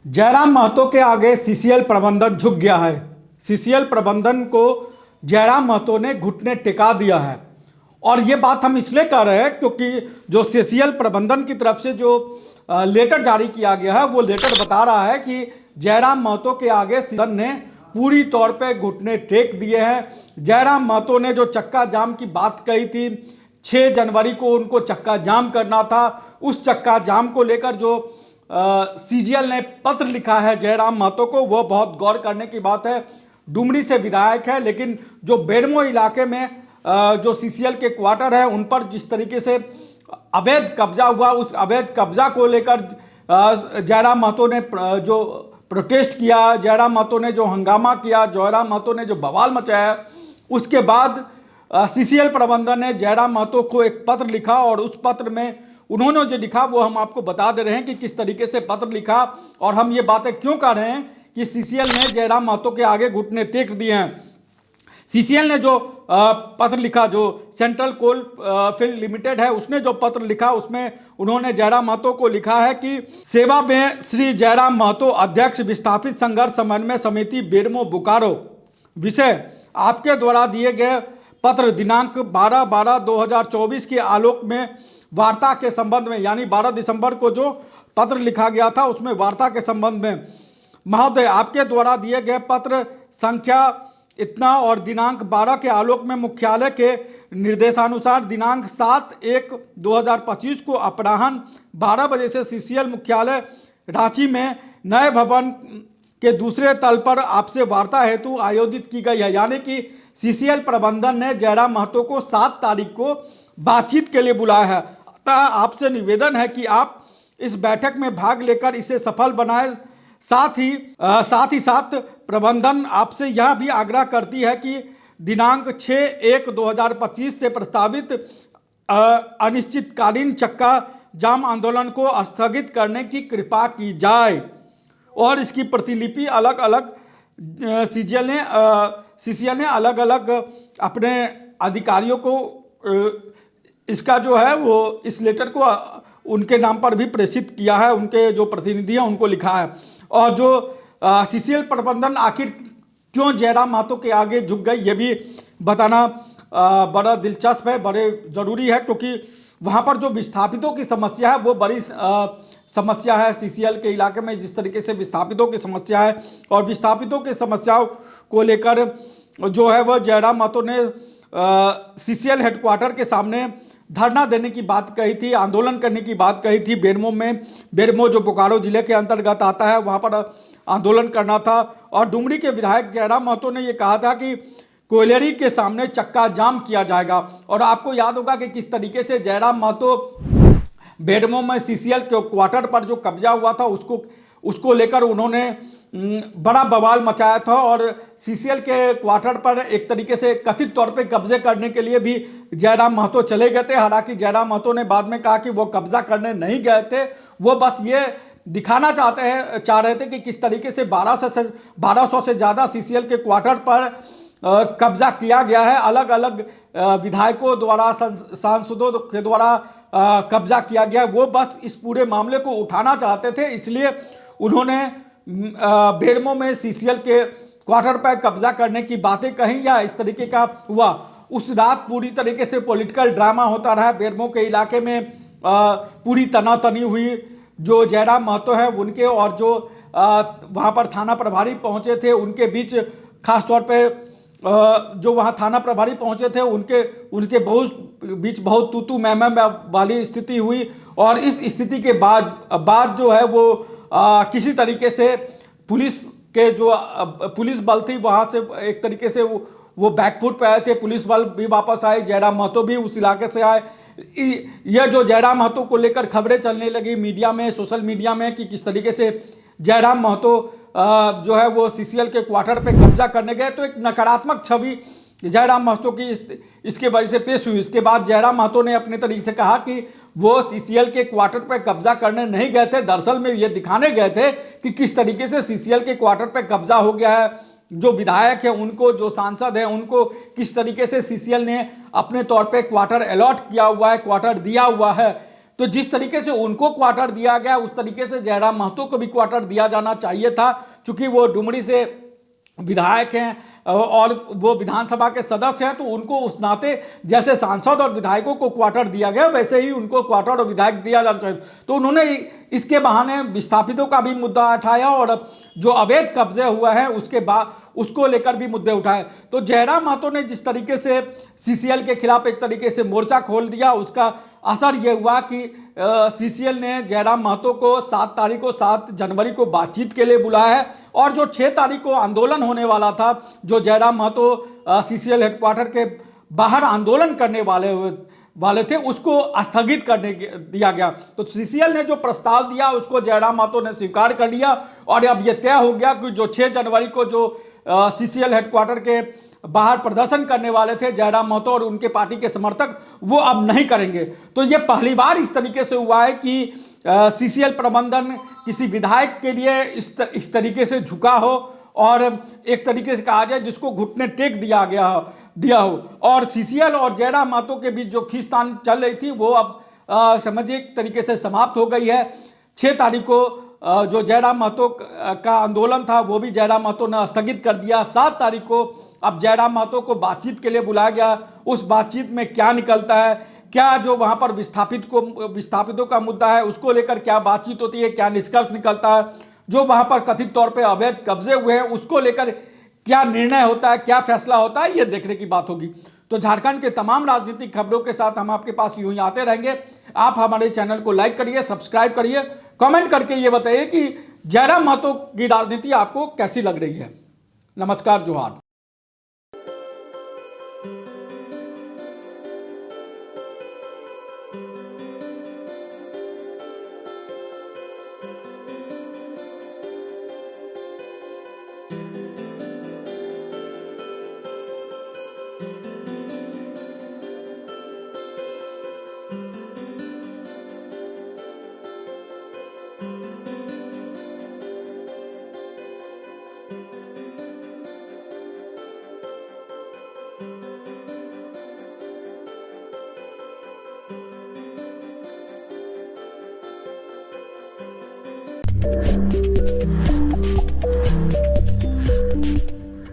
जयराम महतो के आगे सीसीएल प्रबंधन झुक गया है। सीसीएल प्रबंधन को जयराम महतो ने घुटने टिका दिया है। और ये बात हम इसलिए कह रहे हैं क्योंकि जो सीसीएल प्रबंधन की तरफ से जो लेटर जारी किया गया है वो लेटर बता रहा है कि जयराम महतो के आगे सदन ने पूरी तौर पे घुटने टेक दिए हैं। जयराम महतो ने जो चक्का जाम की बात कही थी, 6 जनवरी को उनको चक्का जाम करना था, उस चक्का जाम को लेकर जो सीजीएल ने पत्र लिखा है जयराम महतो को, वो बहुत गौर करने की बात है। डुमरी से विधायक है, लेकिन जो बेरमो इलाके में जो सीसीएल के क्वार्टर है उन पर जिस तरीके से अवैध कब्जा हुआ, उस अवैध कब्जा को लेकर जयराम महतो ने जो प्रोटेस्ट किया, जयराम महतो ने जो हंगामा किया, जयराम महतो ने जो बवाल मचाया, उसके बाद सीसीएल प्रबंधन ने जयराम महतो को एक पत्र लिखा और उस पत्र में उन्होंने जो लिखा वो हम आपको बता दे रहे हैं कि किस तरीके से पत्र लिखा और हम ये बातें क्यों कर रहे हैं कि सीसीएल ने जयराम महतो के आगे घुटने टेक दिए हैं। सीसीएल ने जो पत्र लिखा, जो सेंट्रल कोल फील्ड लिमिटेड है उसने जो पत्र लिखा, उसमें उन्होंने जयराम महतो को लिखा है कि सेवा में श्री जयराम महतो, अध्यक्ष विस्थापित संघर्ष समन्वय समिति बेरमो बोकारो, विषय आपके द्वारा दिए गए पत्र दिनांक 12/12/2024 के आलोक में वार्ता के संबंध में, यानी 12 दिसंबर को जो पत्र लिखा गया था उसमें वार्ता के संबंध में, महोदय आपके द्वारा दिए गए पत्र संख्या इतना और दिनांक 12 के आलोक में मुख्यालय के निर्देशानुसार दिनांक 7/1/2025 को अपराह्न 12 बजे से सीसीएल मुख्यालय रांची में नए भवन के दूसरे तल पर आपसे वार्ता हेतु आयोजित की गई है। यानी कि सीसीएल प्रबंधन ने जयराम महतो को 7 तारीख को बातचीत के लिए बुलाया है। अतः आपसे निवेदन है कि आप इस बैठक में भाग लेकर इसे सफल बनाएं। साथ ही साथ प्रबंधन आपसे यह भी आग्रह करती है कि दिनांक 6/1/2025 से प्रस्तावित अनिश्चितकालीन चक्का जाम आंदोलन को स्थगित करने की कृपा की जाए और इसकी प्रतिलिपि अलग अलग सीसीएल ने अलग अलग अपने अधिकारियों को इसका जो है वो इस लेटर को उनके नाम पर भी प्रेषित किया है, उनके जो प्रतिनिधि हैं उनको लिखा है। और जो सीसीएल प्रबंधन आखिर क्यों जयराम महतो के आगे झुक गई ये भी बताना बड़ा दिलचस्प है, बड़े ज़रूरी है, क्योंकि वहाँ पर जो विस्थापितों की समस्या है वो बड़ी समस्या है। सीसीएल के इलाके में जिस तरीके से विस्थापितों की समस्या है और विस्थापितों की समस्याओं को लेकर जो है वह जयराम महतो ने सीसीएल हेडक्वार्टर के सामने धरना देने की बात कही थी, आंदोलन करने की बात कही थी। बेरमो जो बोकारो जिले के अंतर्गत आता है वहाँ पर आंदोलन करना था। और डुमरी के विधायक जयराम महतो ने ये कहा था कि कोयलेरी के सामने चक्का जाम किया जाएगा। और आपको याद होगा कि किस तरीके से जयराम महतो बेरमो में सीसीएल के क्वार्टर पर जो कब्जा हुआ था उसको लेकर उन्होंने बड़ा बवाल मचाया था और सीसीएल के क्वार्टर पर एक तरीके से कथित तौर पे कब्जे करने के लिए भी जयराम महतो चले गए थे। हालांकि जयराम महतो ने बाद में कहा कि वो कब्जा करने नहीं गए थे, वो बस ये दिखाना चाह रहे थे कि किस तरीके से 1200 से ज़्यादा सीसीएल के क्वार्टर पर कब्जा किया गया है। अलग अलग विधायकों द्वारा, सांसदों के द्वारा कब्जा किया गया। वो बस इस पूरे मामले को उठाना चाहते थे, इसलिए उन्होंने बेरमो में सीसीएल के क्वार्टर पर कब्जा करने की बातें कही या इस तरीके का हुआ। उस रात पूरी तरीके से पॉलिटिकल ड्रामा होता रहा। बेरमो के इलाके में पूरी तनातनी हुई। जो जयराम महतो हैं उनके और जो वहाँ पर थाना प्रभारी पहुँचे थे उनके बीच, खास तौर पे जो वहाँ थाना प्रभारी पहुँचे थे उनके बीच बहुत तू मैं वाली स्थिति हुई। और इस स्थिति के बाद जो है वो किसी तरीके से पुलिस के जो पुलिस बल थी वहाँ से एक तरीके से वो बैकफुट पे आए थे। पुलिस बल भी वापस आए, जयराम महतो भी उस इलाके से आए। यह जो जयराम महतो को लेकर खबरें चलने लगी मीडिया में, सोशल मीडिया में, कि किस तरीके से जयराम महतो जो है वो सीसीएल के क्वार्टर पे कब्जा करने गए, तो एक नकारात्मक छवि जयराम महतो की इसके वजह से पेश हुई। इसके बाद जयराम महतो ने अपने तरीके से कहा कि वो सीसीएल के क्वार्टर पे कब्जा करने नहीं गए थे, दरअसल में ये दिखाने गए थे कि किस तरीके से सीसीएल के क्वार्टर पे कब्जा हो गया है। जो विधायक है उनको, जो सांसद हैं उनको किस तरीके से सीसीएल ने अपने तौर पे क्वार्टर अलॉट किया हुआ है, क्वार्टर दिया हुआ है। तो जिस तरीके से उनको क्वार्टर दिया गया उस तरीके से जयराम महतो को भी क्वार्टर दिया जाना चाहिए था, क्योंकि वो डुमरी से विधायक हैं और वो विधानसभा के सदस्य हैं, तो उनको उस नाते जैसे सांसद और विधायकों को क्वार्टर दिया गया वैसे ही उनको क्वार्टर और विधायक दिया जाना चाहिए। तो उन्होंने इसके बहाने विस्थापितों का भी मुद्दा उठाया और जो अवैध कब्जे हुआ है उसके बाद उसको लेकर भी मुद्दे उठाए। तो जयराम महतो ने जिस तरीके से सीसीएल के खिलाफ एक तरीके से मोर्चा खोल दिया, उसका असर यह हुआ कि सीसीएल ने जयराम महतो को 7 जनवरी को बातचीत के लिए बुलाया है और जो 6 तारीख को आंदोलन होने वाला था, जो जयराम महतो सीसीएल हेडक्वार्टर के बाहर आंदोलन करने वाले थे, उसको स्थगित करने दिया गया। तो सीसीएल ने जो प्रस्ताव दिया उसको जयराम महतो ने स्वीकार कर लिया और अब यह तय हो गया कि जो 6 जनवरी को जो सीसीएल हेडक्वार्टर के बाहर प्रदर्शन करने वाले थे जयराम महतो और उनके पार्टी के समर्थक, वो अब नहीं करेंगे। तो ये पहली बार इस तरीके से हुआ है कि सीसीएल प्रबंधन किसी विधायक के लिए इस तरीके से झुका हो और एक तरीके से कहा जाए जिसको घुटने टेक दिया हो। और सीसीएल और जयराम महतो के बीच जो खींचतान चल रही थी वो अब समझिए एक तरीके से समाप्त हो गई है। 6 तारीख को जो जयराम महतो का आंदोलन था वो भी जयराम महतो ने स्थगित कर दिया। 7 तारीख को अब जयराम महतो को बातचीत के लिए बुलाया गया। उस बातचीत में क्या निकलता है, क्या जो वहां पर विस्थापितों का मुद्दा है उसको लेकर क्या बातचीत होती है, क्या निष्कर्ष निकलता है, जो वहां पर कथित तौर पे अवैध कब्जे हुए हैं उसको लेकर क्या निर्णय होता है, क्या फैसला होता है, ये देखने की बात होगी। तो झारखंड के तमाम राजनीतिक खबरों के साथ हम आपके पास यूं ही आते रहेंगे। आप हमारे चैनल को लाइक करिए, सब्सक्राइब करिए, कमेंट करके ये बताइए कि जयराम महतो की राजनीति आपको कैसी लग रही है। नमस्कार, जोहार। Thank you.